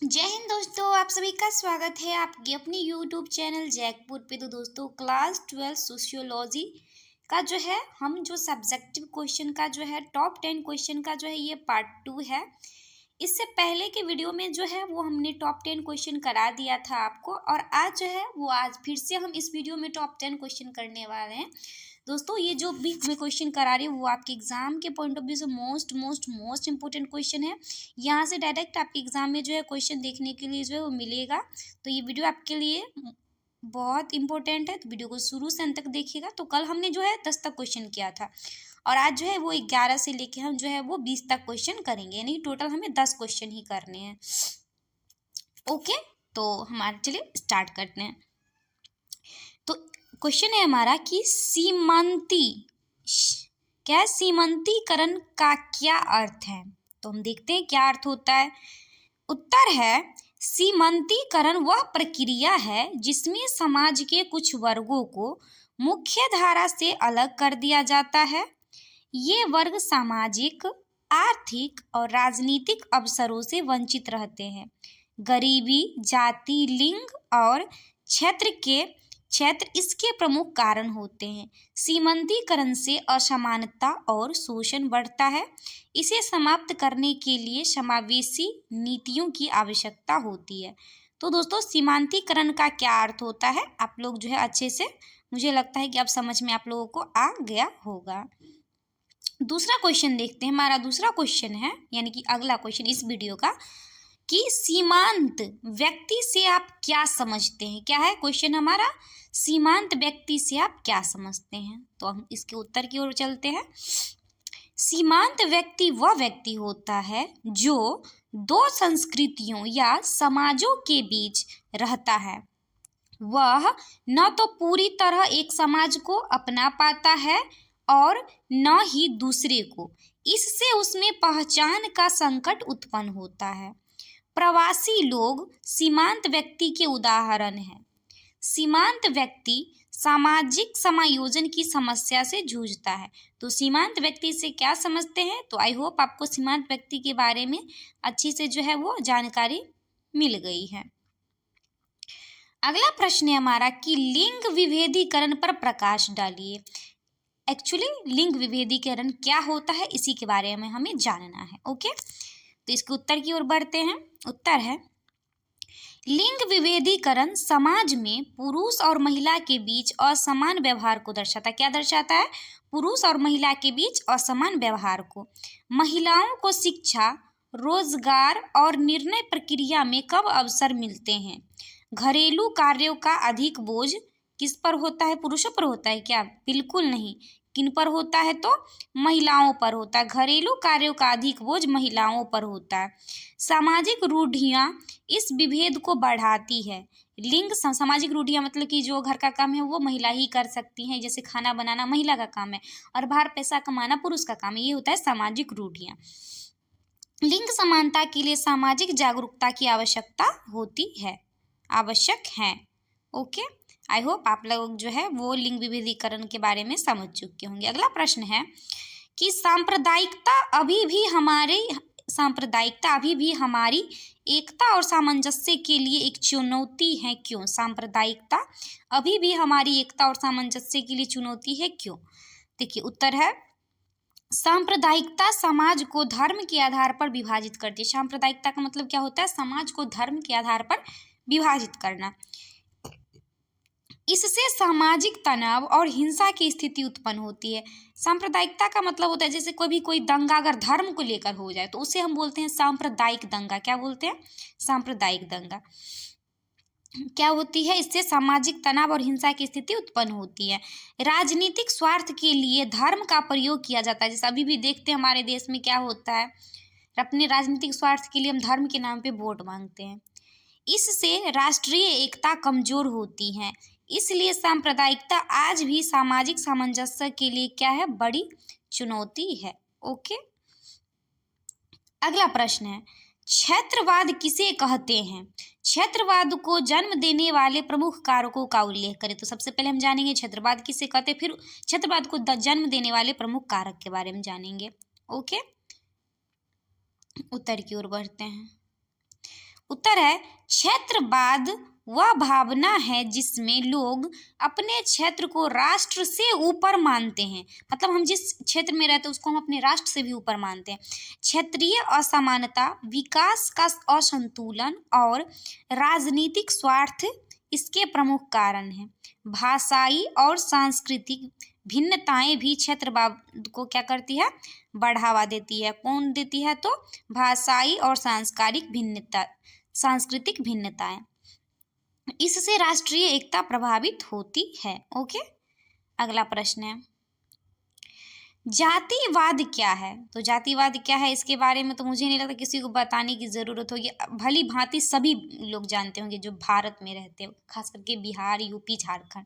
जय हिंद दोस्तों, आप सभी का स्वागत है आपके अपने यूट्यूब चैनल जैकपुर पे। तो दोस्तों क्लास 12 सोशियोलॉजी का जो है हम जो सब्जेक्टिव क्वेश्चन का जो है टॉप 10 क्वेश्चन का जो है ये पार्ट 2 है। इससे पहले के वीडियो में जो है वो हमने टॉप 10 क्वेश्चन करा दिया था आपको, और आज जो है वो आज फिर से हम इस वीडियो में टॉप 10 क्वेश्चन करने वाले हैं। दोस्तों ये जो भी मैं क्वेश्चन करा रही हूँ वो आपके एग्जाम के पॉइंट ऑफ व्यू से मोस्ट इंपॉर्टेंट क्वेश्चन है। यहाँ से डायरेक्ट आपके एग्जाम में जो है क्वेश्चन देखने के लिए जो है वो मिलेगा। तो ये वीडियो आपके लिए बहुत इंपॉर्टेंट है, तो वीडियो को शुरू से अंत तक देखिएगा। तो कल हमने जो है 10 तक क्वेश्चन किया था, और आज जो है वो 11 से लेके हम जो है वो 20 तक क्वेश्चन करेंगे, यानी टोटल हमें 10 क्वेश्चन ही करने हैं। ओके, तो हमारे चलिए स्टार्ट करते हैं। तो क्वेश्चन है हमारा कि सीमांतीकरण का क्या अर्थ है। तो हम देखते हैं क्या अर्थ होता है। उत्तर है, सीमांतीकरण वह प्रक्रिया है जिसमें समाज के कुछ वर्गों को मुख्य धारा से अलग कर दिया जाता है। ये वर्ग सामाजिक, आर्थिक और राजनीतिक अवसरों से वंचित रहते हैं। गरीबी, जाति, लिंग और क्षेत्र इसके प्रमुख कारण होते हैं। सीमांतीकरण से असमानता और शोषण बढ़ता है। इसे समाप्त करने के लिए समावेशी नीतियों की आवश्यकता होती है। तो दोस्तों सीमांतीकरण का क्या अर्थ होता है, आप लोग जो है अच्छे से, मुझे लगता है कि अब समझ में आप लोगों को आ गया होगा। दूसरा क्वेश्चन देखते हैं। हमारा दूसरा क्वेश्चन है, यानी कि अगला क्वेश्चन इस वीडियो का, कि सीमांत व्यक्ति से आप क्या समझते हैं। क्या है क्वेश्चन हमारा, सीमांत व्यक्ति से आप क्या समझते हैं। तो हम इसके उत्तर की ओर चलते हैं। सीमांत व्यक्ति वह व्यक्ति होता है जो दो संस्कृतियों या समाजों के बीच रहता है। वह न तो पूरी तरह एक समाज को अपना पाता है और न ही दूसरे को। इससे उसमें पहचान का संकट उत्पन्न होता है। प्रवासी लोग सीमांत व्यक्ति के उदाहरण हैं। सीमांत व्यक्ति सामाजिक समायोजन की समस्या से जूझता है। तो सीमांत व्यक्ति से क्या समझते हैं, तो आई होप आपको सीमांत व्यक्ति के बारे में अच्छी से जो है वो जानकारी मिल गई है। अगला प्रश्न है हमारा कि लिंग विभेदीकरण पर प्रकाश डालिए। एक्चुअली लिंग विभेदीकरण क्या होता है इसी के बारे में हमें जानना है। ओके, तो इसके उत्तर की ओर बढ़ते हैं। उत्तर है, लिंग विभेदीकरण समाज में पुरुष और महिला के बीच असमान व्यवहार को दर्शाता है। क्या दर्शाता है, पुरुष और महिला के बीच असमान व्यवहार को। महिलाओं को शिक्षा, रोजगार और निर्णय प्रक्रिया में कम अवसर मिलते हैं। घरेलू कार्यों का अधिक बोझ किस पर होता है, पुरुषों पर होता है क्या, बिल्कुल नहीं। किन पर होता है, तो महिलाओं पर होता है। घरेलू कार्यों का अधिक बोझ महिलाओं पर होता है। सामाजिक रूढ़ियाँ इस विभेद को बढ़ाती है। सामाजिक रूढ़ियाँ मतलब कि जो घर का काम है वो महिला ही कर सकती हैं, जैसे खाना बनाना महिला का काम है और बाहर पैसा कमाना पुरुष का काम है, ये होता है सामाजिक रूढ़ियाँ। लिंग समानता के लिए सामाजिक जागरूकता की आवश्यक है। ओके, आई होप आप लोग जो है वो लिंग विभेदीकरण के बारे में समझ चुके होंगे। अगला प्रश्न है कि सांप्रदायिकता अभी भी हमारी एकता और सामंजस्य के लिए एक चुनौती है, क्यों। सांप्रदायिकता अभी भी हमारी एकता और सामंजस्य के लिए चुनौती है, क्यों। देखिए उत्तर है, सांप्रदायिकता समाज को धर्म के आधार पर विभाजित करती है। सांप्रदायिकता का मतलब क्या होता है, समाज को धर्म के आधार पर विभाजित करना। इससे सामाजिक तनाव और हिंसा की स्थिति उत्पन्न होती है। सांप्रदायिकता का मतलब होता है, जैसे कोई दंगा अगर धर्म को लेकर हो जाए तो उसे हम बोलते हैं सांप्रदायिक दंगा। क्या बोलते हैं, सांप्रदायिक दंगा। क्या होती है, इससे सामाजिक तनाव और हिंसा की स्थिति उत्पन्न होती है। राजनीतिक स्वार्थ के लिए धर्म का प्रयोग किया जाता है। जैसे अभी भी देखते हैं हमारे देश में क्या होता है, अपने राजनीतिक स्वार्थ के लिए हम धर्म के नाम पे वोट मांगते हैं। इससे राष्ट्रीय एकता कमजोर होती है। इसलिए सांप्रदायिकता आज भी सामाजिक सामंजस्य के लिए क्या है, बड़ी चुनौती है। ओके, अगला प्रश्न है, क्षेत्रवाद किसे कहते हैं। क्षेत्रवाद को जन्म देने वाले प्रमुख कारकों का उल्लेख करें। तो सबसे पहले हम जानेंगे क्षेत्रवाद किसे कहते हैं, फिर क्षेत्रवाद को जन्म देने वाले प्रमुख कारक के बारे में जानेंगे। ओके, उत्तर की ओर बढ़ते हैं। उत्तर है क्षेत्रवाद वह भावना है जिसमें लोग अपने क्षेत्र को राष्ट्र से ऊपर मानते हैं। मतलब हम जिस क्षेत्र में रहते हैं उसको हम अपने राष्ट्र से भी ऊपर मानते हैं। क्षेत्रीय असमानता, विकास का असंतुलन और राजनीतिक स्वार्थ इसके प्रमुख कारण हैं। भाषाई और सांस्कृतिक भिन्नताएं भी क्षेत्रवाद को क्या करती है, बढ़ावा देती है। कौन देती है, तो भाषाई और सांस्कृतिक भिन्नताएं, इससे राष्ट्रीय एकता प्रभावित होती है। ओके, अगला प्रश्न है जातिवाद क्या है। तो जातिवाद क्या है इसके बारे में तो मुझे नहीं लगता किसी को बताने की ज़रूरत होगी, भली भांति सभी लोग जानते होंगे जो भारत में रहते हैं, खास करके बिहार, यूपी, झारखंड।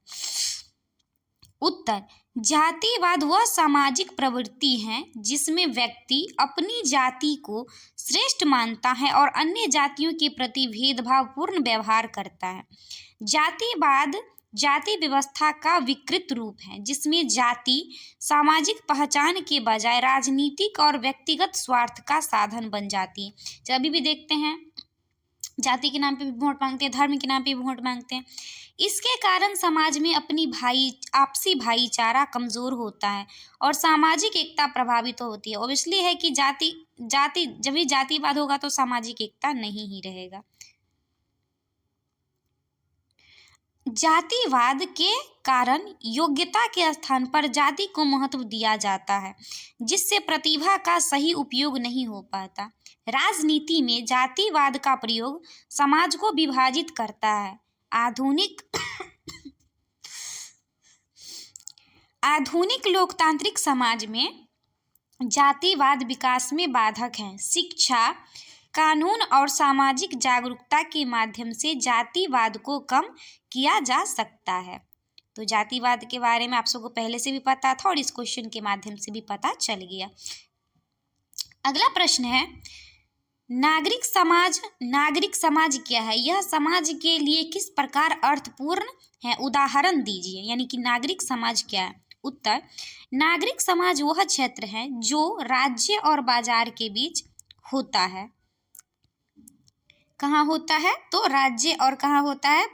उत्तर जातिवाद वह सामाजिक प्रवृत्ति है जिसमें व्यक्ति अपनी जाति को श्रेष्ठ मानता है और अन्य जातियों के प्रति भेदभावपूर्ण व्यवहार करता है। जातिवाद जाति व्यवस्था का विकृत रूप है जिसमें जाति सामाजिक पहचान के बजाय राजनीतिक और व्यक्तिगत स्वार्थ का साधन बन जाती है। जब अभी भी देखते हैं जाति के नाम पे भी वोट मांगते हैं, धर्म के नाम पे भी वोट मांगते हैं। इसके कारण समाज में आपसी भाईचारा कमजोर होता है और सामाजिक एकता प्रभावित होती है। ऑब्वियसली है कि जाति जब भी जातिवाद होगा तो सामाजिक एकता नहीं ही रहेगा। जातिवाद के कारण योग्यता के स्थान पर जाति को महत्व दिया जाता है जिससे प्रतिभा का सही उपयोग नहीं हो पाता। राजनीति में जातिवाद का प्रयोग समाज को विभाजित करता है। आधुनिक लोकतांत्रिक समाज में जातिवाद विकास में बाधक है। शिक्षा, कानून और सामाजिक जागरूकता के माध्यम से जातिवाद को कम किया जा सकता है। तो जातिवाद के बारे में आप सबको पहले से भी पता था और इस क्वेश्चन के माध्यम से भी पता चल गया। अगला प्रश्न है नागरिक समाज क्या है, यह समाज के लिए किस प्रकार अर्थपूर्ण है, उदाहरण दीजिए। यानी कि नागरिक समाज क्या है। उत्तर नागरिक समाज वह क्षेत्र है जो राज्य और बाजार के बीच होता है। कहाँ होता है, तो राज्य और कहाँ होता है,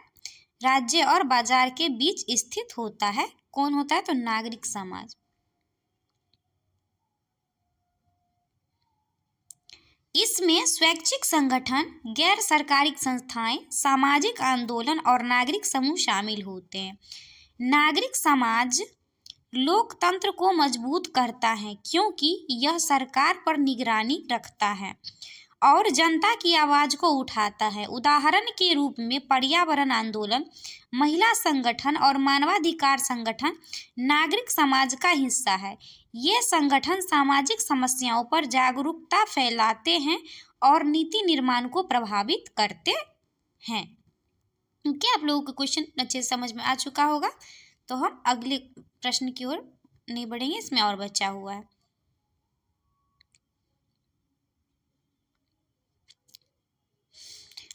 राज्य और बाजार के बीच स्थित होता है। कौन होता है, तो नागरिक समाज। इसमें स्वैच्छिक संगठन, गैर सरकारी संस्थाएं, सामाजिक आंदोलन और नागरिक समूह शामिल होते हैं। नागरिक समाज लोकतंत्र को मजबूत करता है क्योंकि यह सरकार पर निगरानी रखता है और जनता की आवाज को उठाता है। उदाहरण के रूप में पर्यावरण आंदोलन, महिला संगठन और मानवाधिकार संगठन नागरिक समाज का हिस्सा है। ये संगठन सामाजिक समस्याओं पर जागरूकता फैलाते हैं और नीति निर्माण को प्रभावित करते हैं। क्या आप लोगों को क्वेश्चन अच्छे से समझ में आ चुका होगा। तो हम अगले प्रश्न की ओर नहीं बढ़ेंगे, इसमें और बचा हुआ है।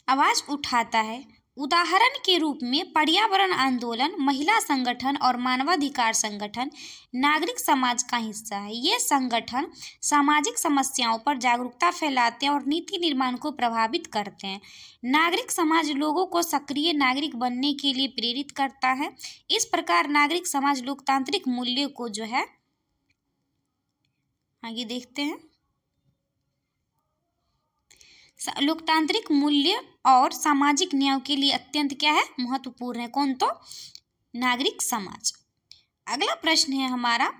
आवाज उठाता है। उदाहरण के रूप में पर्यावरण आंदोलन, महिला संगठन और मानवाधिकार संगठन नागरिक समाज का हिस्सा है। ये संगठन सामाजिक समस्याओं पर जागरूकता फैलाते हैं और नीति निर्माण को प्रभावित करते हैं। नागरिक समाज लोगों को सक्रिय नागरिक बनने के लिए प्रेरित करता है। इस प्रकार नागरिक समाज लोकतांत्रिक मूल्यों को जो है, आगे देखते हैं, लोकतांत्रिक मूल्य और सामाजिक न्याय के लिए अत्यंत क्या है, महत्वपूर्ण है। कौन, तो नागरिक समाज। अगला प्रश्न है हमारा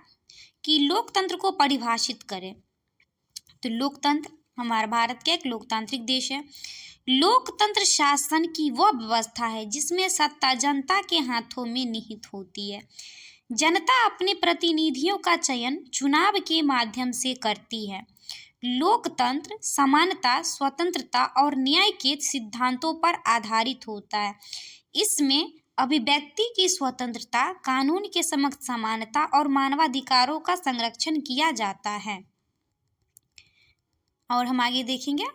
कि लोकतंत्र को परिभाषित करें। तो लोकतंत्र, हमारा भारत का एक लोकतांत्रिक देश है। लोकतंत्र शासन की वह व्यवस्था है जिसमें सत्ता जनता के हाथों में निहित होती है। जनता अपने प्रतिनिधियों का चयन चुनाव के माध्यम से करती है। लोकतंत्र समानता, स्वतंत्रता और न्याय के सिद्धांतों पर आधारित होता है। इसमें अभिव्यक्ति की स्वतंत्रता, कानून के समक्ष समानता और मानवाधिकारों का संरक्षण किया जाता है। और हम आगे देखेंगे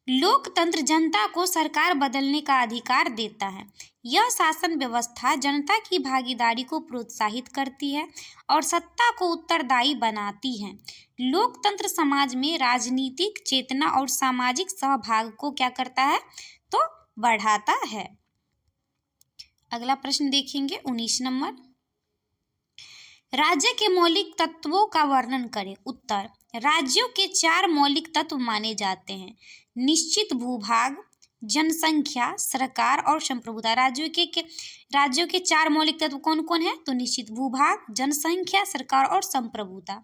लोकतंत्र जनता को सरकार बदलने का अधिकार देता है। यह शासन व्यवस्था जनता की भागीदारी को प्रोत्साहित करती है और सत्ता को उत्तरदायी बनाती है। लोकतंत्र समाज में राजनीतिक चेतना और सामाजिक सहभाग को क्या करता है, तो बढ़ाता है। अगला प्रश्न देखेंगे 19 नंबर। राज्य के मौलिक तत्वों का वर्णन करें। उत्तर, राज्यों के 4 मौलिक तत्व माने जाते हैं: निश्चित भूभाग, जनसंख्या, सरकार और संप्रभुता। राज्यों के 4 मौलिक तत्व कौन कौन है, तो निश्चित भूभाग, जनसंख्या, सरकार और संप्रभुता।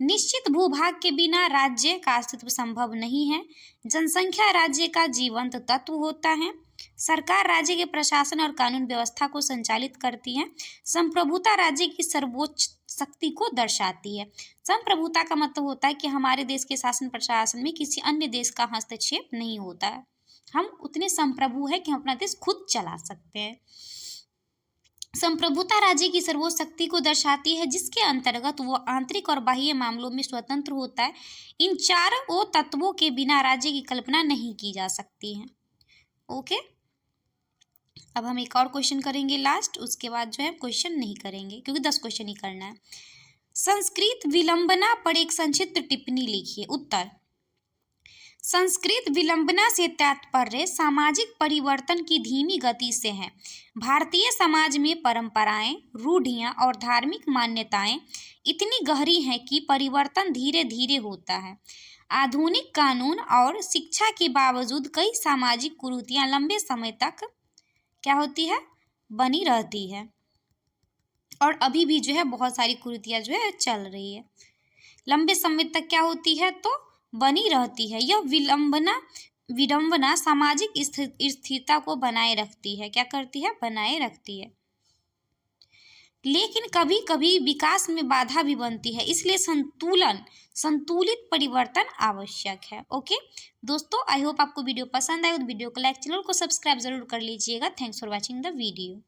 निश्चित भूभाग के बिना राज्य का अस्तित्व संभव नहीं है। जनसंख्या राज्य का जीवंत तत्व होता है। सरकार राज्य के प्रशासन और कानून व्यवस्था को संचालित करती है। संप्रभुता राज्य की सर्वोच्च शक्ति को दर्शाती है। संप्रभुता का मतलब होता है कि हमारे देश के शासन प्रशासन में किसी अन्य देश का हस्तक्षेप नहीं होता है। हम उतने संप्रभु हैं कि हम अपना देश खुद चला सकते हैं। संप्रभुता राज्य की सर्वोच्च शक्ति को दर्शाती है, जिसके अंतर्गत वो आंतरिक और बाह्य मामलों में स्वतंत्र होता है। इन 4 तत्वों के बिना राज्य की कल्पना नहीं की जा सकती है। ओके, अब हम एक और क्वेश्चन करेंगे लास्ट, उसके बाद जो है क्वेश्चन नहीं करेंगे क्योंकि 10 क्वेश्चन ही करना है। संस्कृत विलंबना पर एक संक्षिप्त टिप्पणी लिखिए। उत्तर, संस्कृत विलंबना से तात्पर्य सामाजिक परिवर्तन की धीमी गति से है। भारतीय समाज में परंपराएं, रूढ़ियां और धार्मिक मान्यताएं इतनी गहरी हैं कि परिवर्तन धीरे धीरे होता है। आधुनिक कानून और शिक्षा के बावजूद कई सामाजिक कुरीतियां लंबे समय तक क्या होती है, बनी रहती है। और अभी भी जो है बहुत सारी कुरीतियां जो है चल रही है, लंबे समय तक क्या होती है, तो बनी रहती है। यह विडंबना सामाजिक स्थिरता को बनाए रखती है। क्या करती है, बनाए रखती है। लेकिन कभी कभी विकास में बाधा भी बनती है, इसलिए संतुलित परिवर्तन आवश्यक है। ओके दोस्तों, आई होप आपको वीडियो पसंद आए तो वीडियो को लाइक, चैनल को सब्सक्राइब जरूर कर लीजिएगा। Thanks for watching the video.